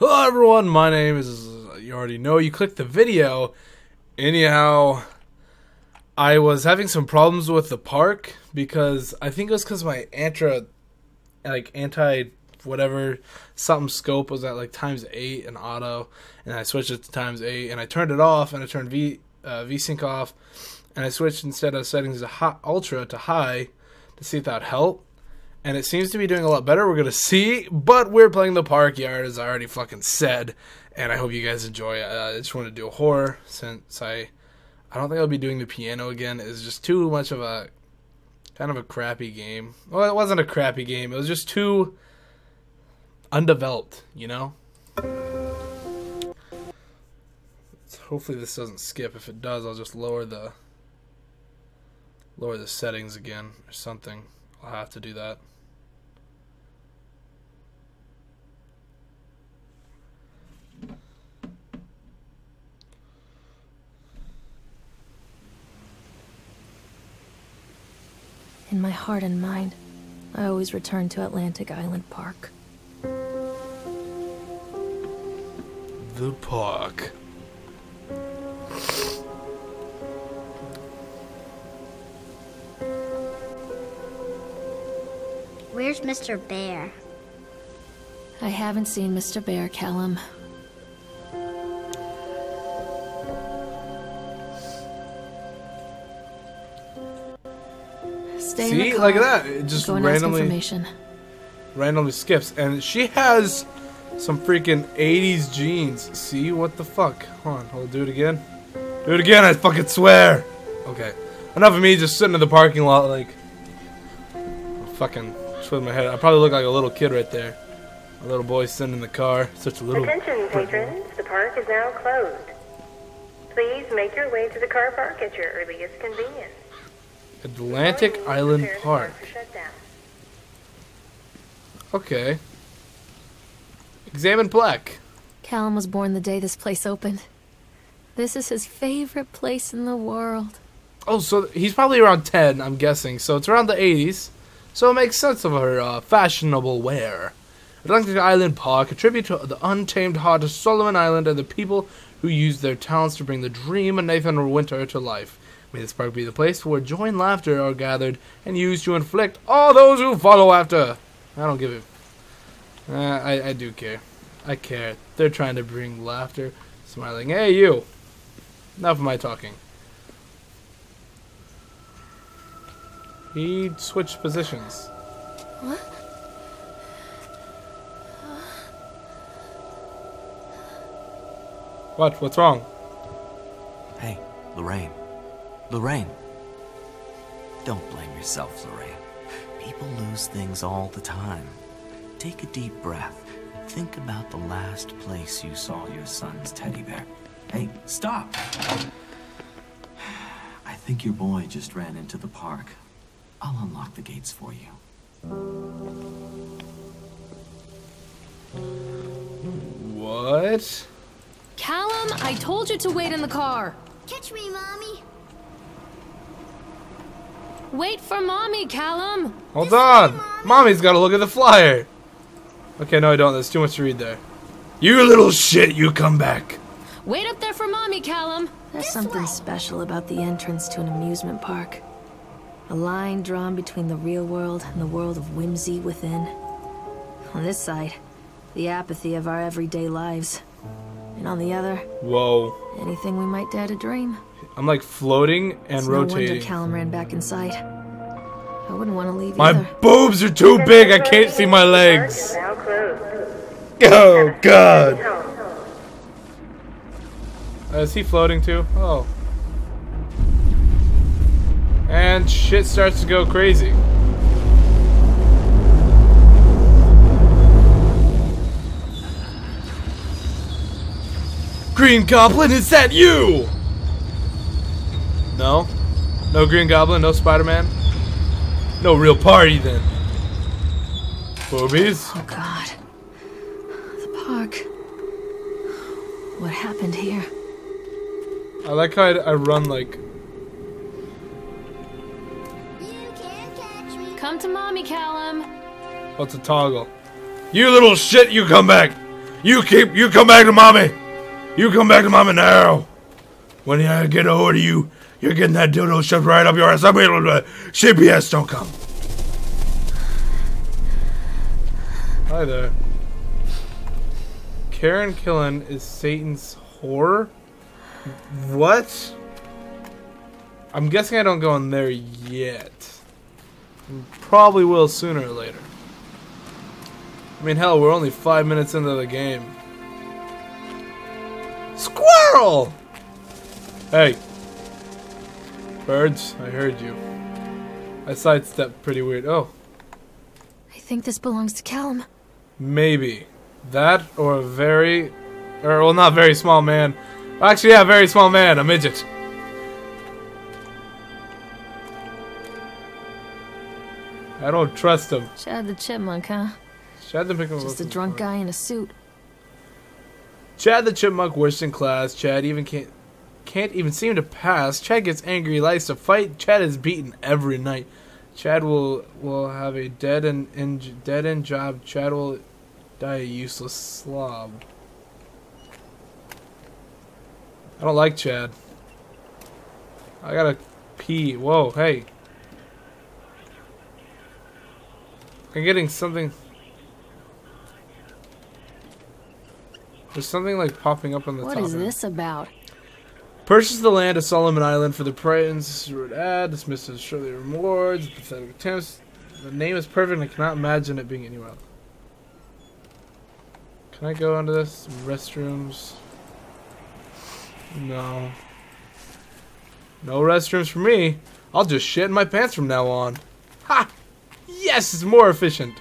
Hello everyone, my name is, you already know, you clicked the video. Anyhow, I was having some problems with the park because I think it was because my anti-whatever something scope was at like ×8 in auto, and I switched it to ×8 and I turned it off and I turned VSync off and I switched instead of settings to ultra to high to see if that would help. And it seems to be doing a lot better. We're going to see. But we're playing the park yard, as I already fucking said. And I hope you guys enjoy it. I just want to do a horror since I don't think I'll be doing the piano again. It's just too much of a kind of a crappy game. Well, it wasn't a crappy game. It was just too undeveloped, you know? Hopefully this doesn't skip. If it does, I'll just lower the settings again or something. I'll have to do that. In my heart and mind, I always return to Atlantic Island Park. The park. Where's Mr. Bear? I haven't seen Mr. Bear, Callum. Stay in the See, car. like that. It just Go and ask information. randomly skips, and she has some freaking 80s jeans. See, what the fuck? Hold on, I'll do it again. Do it again, I fucking swear. Okay, enough of me just sitting in the parking lot like fucking twiddling my head. I probably look like a little kid right there. A little boy sitting in the car. Such a little. Attention, patrons. The park is now closed. Please make your way to the car park at your earliest convenience. Atlantic Island Park. Okay. Examine plaque. Callum was born the day this place opened. This is his favorite place in the world. Oh, so he's probably around 10, I'm guessing. So it's around the 80s. So it makes sense of her fashionable wear. Atlantic Island Park, a tribute to the untamed heart of Solomon Island and the people who used their talents to bring the dream of Nathan Winter to life. May this park be the place where joy and laughter are gathered and used to inflict all those who follow after. I don't give a... I do care. I care. They're trying to bring laughter. Smiling. Hey, you. Enough of my talking. He switched positions. What? What? What's wrong? Hey, Lorraine. Lorraine. Don't blame yourself, Lorraine. People lose things all the time. Take a deep breath and think about the last place you saw your son's teddy bear. Hey, stop! I think your boy just ran into the park. I'll unlock the gates for you. What? Callum, I told you to wait in the car. Catch me, Mommy. Wait for Mommy, Callum. Hold on. Mommy's got to look at the flyer. Okay, no, I don't. There's too much to read there. You little shit, you come back. Wait up there for Mommy, Callum. There's something way. special about the entrance to an amusement park. A line drawn between the real world and the world of whimsy within. On this side, the apathy of our everyday lives. And on the other, Whoa. anything we might dare to dream. I'm like floating and It's rotating. No wonder Callum ran back inside. I wouldn't want to leave My either. boobs are too big. I can't see my legs. Now closed. Oh, God. Is he floating too? Oh. And shit starts to go crazy. Green Goblin, is that you? No? No Green Goblin, no Spider-Man? No real party then. Boobies? Oh God. The park. What happened here? I like how I run like... You can't catch me. Come to Mommy, Callum. What's a toggle? You little shit, you come back! You come back to mommy. You come back to mommy now. When I get a hold of you, you're getting that dildo shoved right up your ass. I'm able to CPS, don't come. Hi there. Karen Killen is Satan's whore? What? I'm guessing I don't go in there yet. Probably will sooner or later. I mean, hell, we're only 5 minutes into the game. Squirrel! Hey. Birds, I heard you. I sidestepped pretty weird. Oh. I think this belongs to Callum. Maybe. That or a very... Or, well, not very small man. Actually, yeah, very small man. A midget. I don't trust him. Chad the Chipmunk, huh? Chad the Chipmunk. Just a drunk guy in a suit. Chad the Chipmunk, worst in class. Chad even can't even seem to pass. Chad gets angry, likes to fight. Chad is beaten every night. Chad will have a dead end job. Chad will die a useless slob. I don't like Chad. I gotta pee. Whoa, hey. I'm getting something. There's something like popping up on the top. What is this about? Purchase the land of Solomon Island for the price. Ad dismisses shortly rewards. Pathetic attempts. The name is perfect and I cannot imagine it being anywhere else. Can I go into this? Restrooms. No. No restrooms for me. I'll just shit in my pants from now on. Ha! Yes, it's more efficient.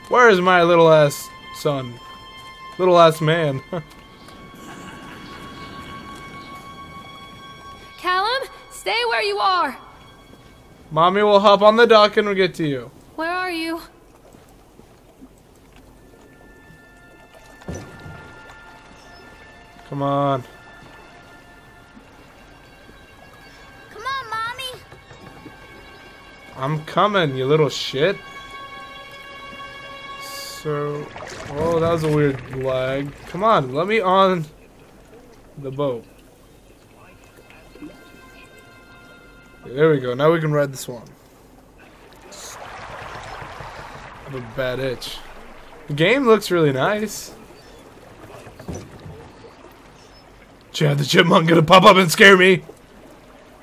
Where is my little ass son? Little ass man. Callum, stay where you are. Mommy will hop on the dock and we'll get to you. Where are you? Come on. Come on, Mommy. I'm coming, you little shit. So, oh, that was a weird lag. Come on, let me on the boat. There we go. Now we can ride this one. I have a bad itch. The game looks really nice. Chad the Chipmunk gonna pop up and scare me.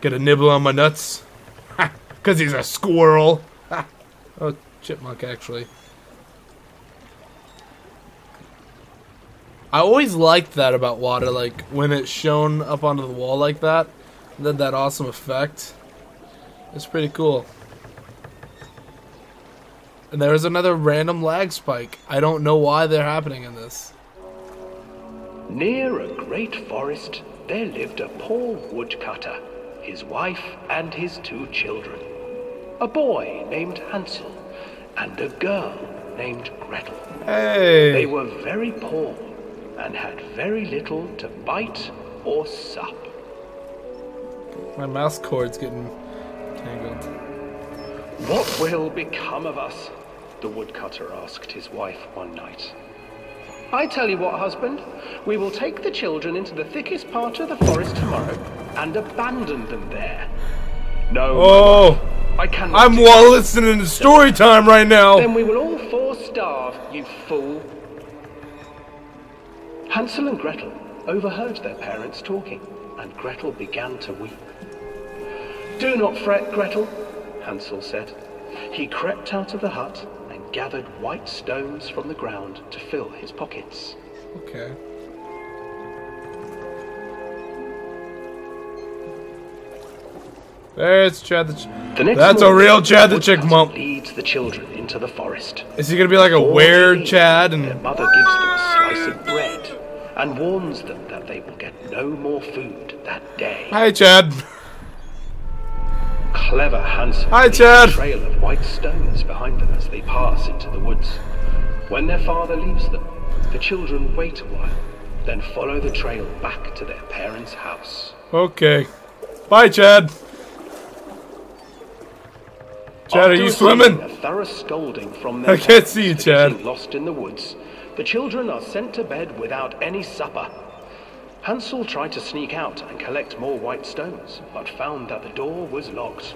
Get a nibble on my nuts. Ha! 'Cause he's a squirrel. Ha! Oh, Chipmunk actually. I always liked that about water, like when it's shown up onto the wall like that, then that awesome effect. It's pretty cool. And there's another random lag spike. I don't know why they're happening in this. Near a great forest, there lived a poor woodcutter, his wife and his 2 children. A boy named Hansel and a girl named Gretel. Hey! They were very poor and had very little to bite or sup. My mouse cord's getting tangled. What will become of us? The woodcutter asked his wife one night. I tell you what, husband, we will take the children into the thickest part of the forest tomorrow and abandon them there. No, Oh! I cannot. I'm while listening to story time right now! Then we will all 4 starve, you fool. Hansel and Gretel overheard their parents talking, and Gretel began to weep. Do not fret, Gretel, Hansel said. He crept out of the hut and gathered white stones from the ground to fill his pockets. Okay. There's Chad the The next That's a morning, real Chad the woodcutter Chipmunk. leads the children into the forest. Is he gonna be like a Before weird they leave, Chad Their and mother gives them a slice of bread and warns them that they will get no more food that day. Hi Chad. Clever Hansel Hi, leaves Chad. a trail of white stones behind them as they pass into the woods. When their father leaves them, the children wait a while, then follow the trail back to their parents' house. Okay. Bye Chad. Chad, are After you receiving swimming? A thorough scolding from their I can't parents see you, for Chad. getting lost in the woods, The children are sent to bed without any supper. Hansel tried to sneak out and collect more white stones, but found that the door was locked.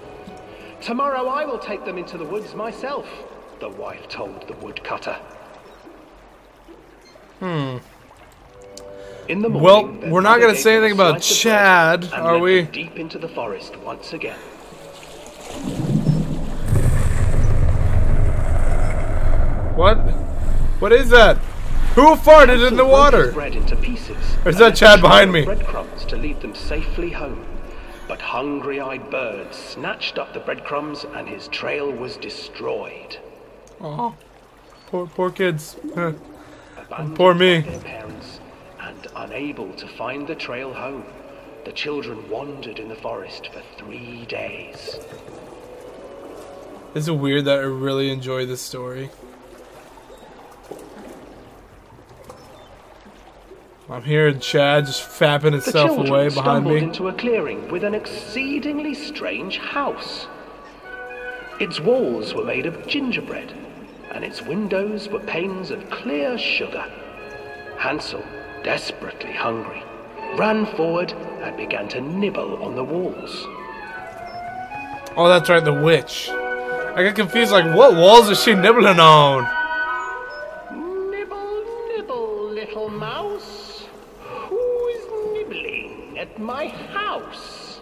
Tomorrow I will take them into the woods myself, the wife told the woodcutter. In the morning, Well, their we're not mother going to gave say them a anything about slice of Chad, bread and are led we? them deep into the forest once again. What? What is that? Who farted in the Hansel broke his water? bread into pieces. Or is and that left a Chad trail behind of me? breadcrumbs to lead them safely home. But hungry-eyed birds snatched up the breadcrumbs and his trail was destroyed. Oh, poor kids. Huh. Abandoned Poor me. by their parents and unable to find the trail home, the children wandered in the forest for 3 days. Is it weird that I really enjoy this story? I'm hearing Chad just fapping The itself children away behind stumbled me. into a clearing with an exceedingly strange house. Its walls were made of gingerbread, and its windows were panes of clear sugar. Hansel, desperately hungry, ran forward and began to nibble on the walls. Oh, that's right, the witch. I got confused, like, what walls is she nibbling on? Nibble, nibble, little mouse. Who is nibbling at my house?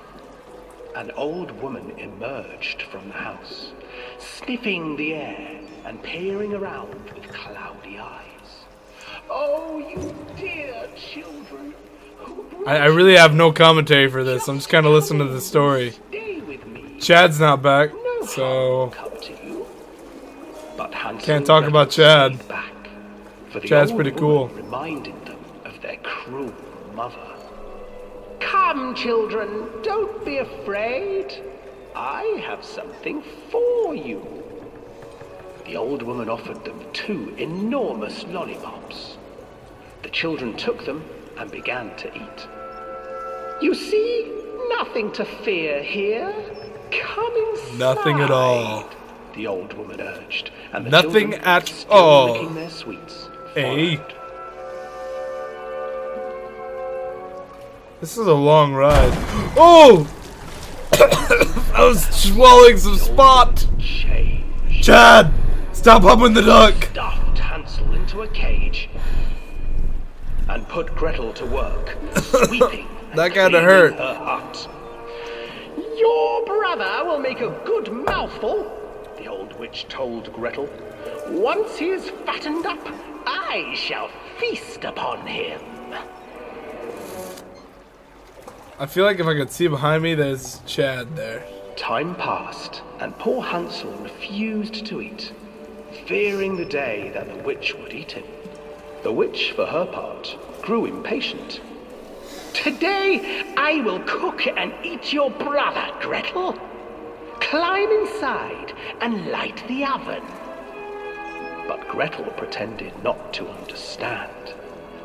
An old woman emerged from the house, sniffing the air and peering around with cloudy eyes. Oh, you dear children. I really have no commentary for this. I'm just kind of listening to the story. Stay with me. Chad's not back, No so harm come to you. But Hansel Can't talk and about Gretel Chad. stayed back, for the Chad's old pretty woman cool. reminded them of their cruel mother. Come, children, don't be afraid. I have something for you. The old woman offered them 2 enormous lollipops. The children took them and began to eat. You see, nothing to fear here. Come inside. Nothing at all. The old woman urged, and the Nothing children, at still all. licking their sweets, Hey. followed. This is a long ride. Oh! I was swallowing some spot. Changed. Chad, stop humping the duck. Stuffed Hansel into a cage and put Gretel to work, sweeping and That kinda cleaning hurt. her hut. Your brother will make a good mouthful, the old witch told Gretel. Once he is fattened up, I shall feast upon him. I feel like if I could see behind me, there's Chad there. Time passed, and poor Hansel refused to eat, fearing the day that the witch would eat him. The witch, for her part, grew impatient. Today I will cook and eat your brother, Gretel. Climb inside and light the oven. But Gretel pretended not to understand.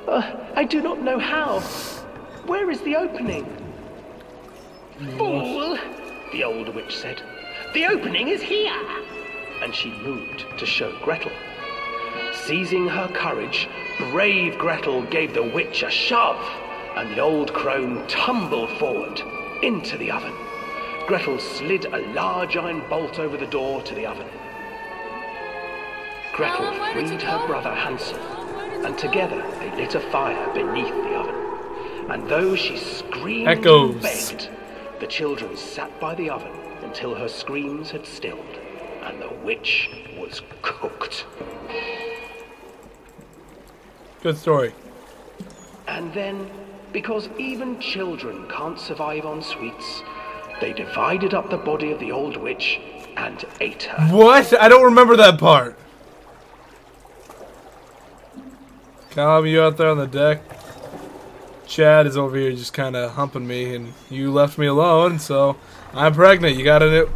I do not know how. Where is the opening? Fool, the old witch said. The opening is here. And she moved to show Gretel. Seizing her courage, brave Gretel gave the witch a shove, and the old crone tumbled forward into the oven. Gretel slid a large iron bolt over the door to the oven. Gretel freed her brother Hansel, and together they lit a fire beneath the oven. And though she screamed Echoes. and begged, the children sat by the oven until her screams had stilled, and the witch was cooked. Good story. And then, because even children can't survive on sweets, they divided up the body of the old witch and ate her. What? I don't remember that part. Calm, you out there on the deck? Chad is over here just kind of humping me, and you left me alone, so I'm pregnant. You got it?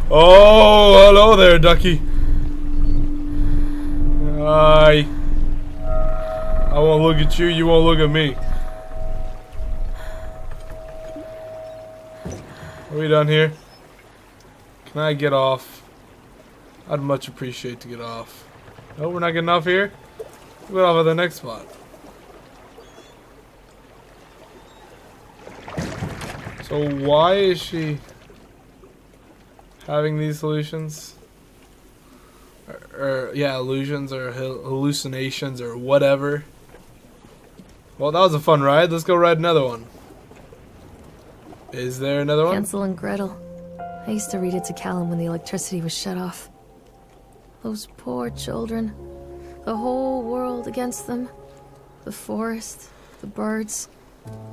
Oh, hello there, ducky. Hi. I won't look at you, you won't look at me. Are we done here? Can I get off? I'd much appreciate to get off. No, we're not getting off here? What about the next spot? So why is she having these solutions? Or yeah, illusions or hallucinations or whatever. Well, that was a fun ride. Let's go ride another one. Is there another one? Hansel and Gretel. I used to read it to Callum when the electricity was shut off. Those poor children. The whole world against them. The forest, the birds,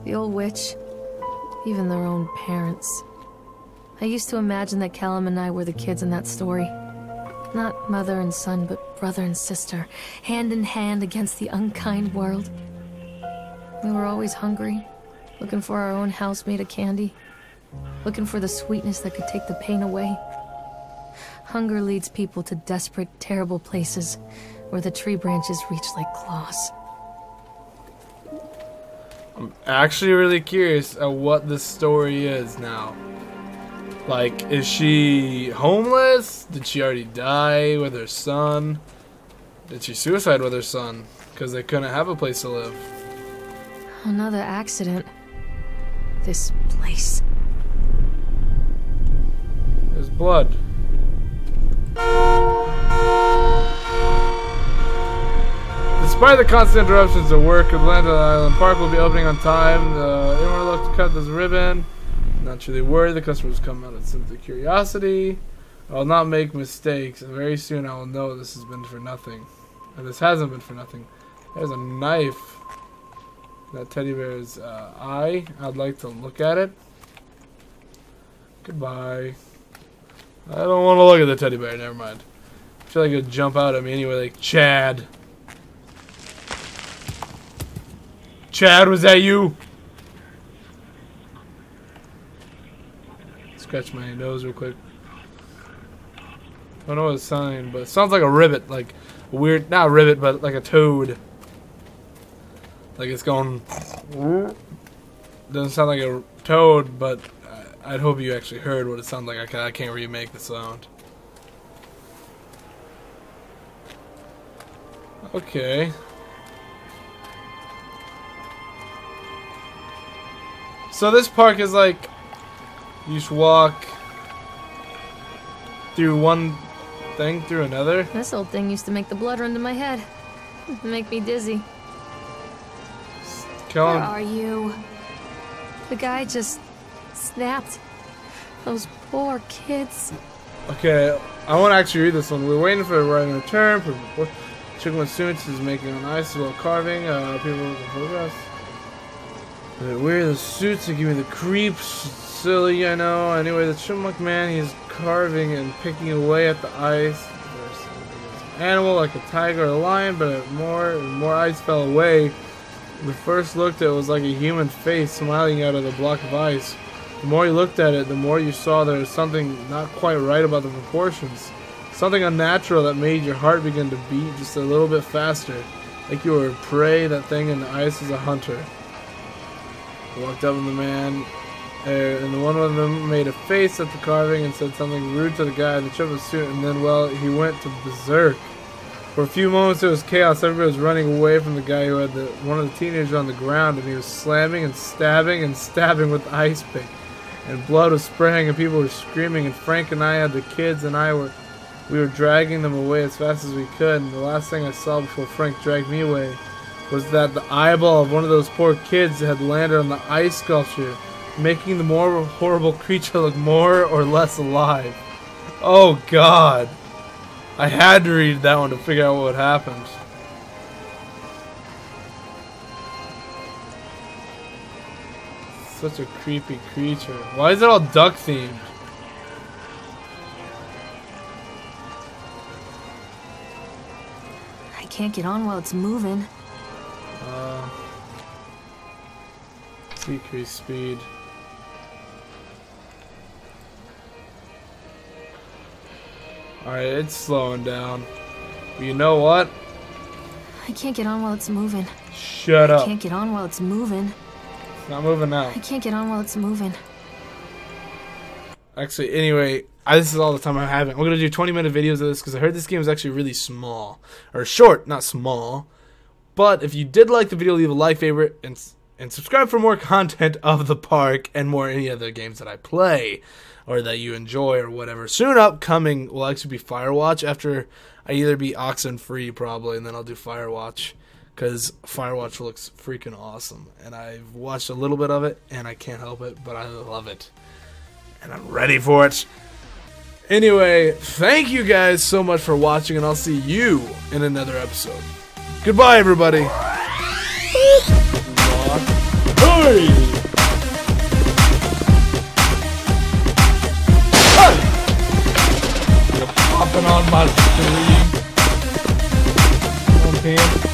the old witch, even their own parents. I used to imagine that Callum and I were the kids in that story. Not mother and son, but brother and sister, hand in hand against the unkind world. We were always hungry, looking for our own house made of candy, looking for the sweetness that could take the pain away. Hunger leads people to desperate, terrible places where the tree branches reach like claws. I'm actually really curious at what this story is now. Like, is she homeless? Did she already die with her son? Did she suicide with her son? Because they couldn't have a place to live. Another accident. This place. There's blood. Despite the constant interruptions of work, Atlanta Island Park will be opening on time. Anyone look to cut this ribbon? Not truly worried. The customers come out of simple curiosity. I will not make mistakes. And very soon I will know this has been for nothing. And this hasn't been for nothing. There's a knife. That teddy bear's eye. I'd like to look at it. Goodbye. I don't want to look at the teddy bear. Never mind. I feel like it would jump out at me anyway. Like, Chad. Chad, was that you? Scratch my nose real quick. I don't know what it's saying, but it sounds like a ribbit. Like a weird, not a ribbit, but like a toad. Like it's going. Doesn't sound like a toad, but I'd hope you actually heard what it sounds like. I can't remake the sound. Okay. So this park is like, you just walk through one thing through another. This old thing used to make the blood run to my head. Make me dizzy. Where are you? The guy just snapped. Those poor kids. Okay, I want to actually read this one. We're waiting for a right in return. Chicken Suits is making an ice while carving. People can progress. Wear the suits and give me the creeps. Silly, I know. Anyway, the Chipmunk man, he's carving and picking away at the ice. There's an animal like a tiger or a lion, but more and more ice fell away. The first looked, it was like a human face smiling out of the block of ice. The more you looked at it, the more you saw there was something not quite right about the proportions. Something unnatural that made your heart begin to beat just a little bit faster. Like you were a prey, that thing in the ice was a hunter. I walked up to the man, and the one of them made a face at the carving and said something rude to the guy in the triple suit, and then, well, he went to berserk. For a few moments there was chaos. Everybody was running away from the guy who had one of the teenagers on the ground, and he was slamming and stabbing with the ice pick. And blood was spraying, and people were screaming, and Frank and I had the kids, and we were dragging them away as fast as we could, and the last thing I saw before Frank dragged me away was that the eyeball of one of those poor kids had landed on the ice sculpture, making the more horrible creature look more or less alive. Oh God. I had to read that one to figure out what happened. Such a creepy creature. Why is it all duck themed? I can't get on while it's moving. Decrease speed. Alright, it's slowing down. But you know what? I can't get on while it's moving. Shut up. I can't get on while it's moving. It's not moving now. I can't get on while it's moving. Actually, anyway, this is all the time I'm having. We're going to do 20-minute videos of this because I heard this game is actually really small. Or short, not small. But if you did like the video, leave a like, favorite, and subscribe for more content of the park and more any other games that I play or that you enjoy or whatever. Soon upcoming will actually be Firewatch after I either be Oxenfree probably, and then I'll do Firewatch because Firewatch looks freaking awesome. And I've watched a little bit of it, and I can't help it, but I love it. And I'm ready for it. Anyway, thank you guys so much for watching, and I'll see you in another episode. Goodbye, everybody. Hey! You're popping on my screen. Come on, Pam.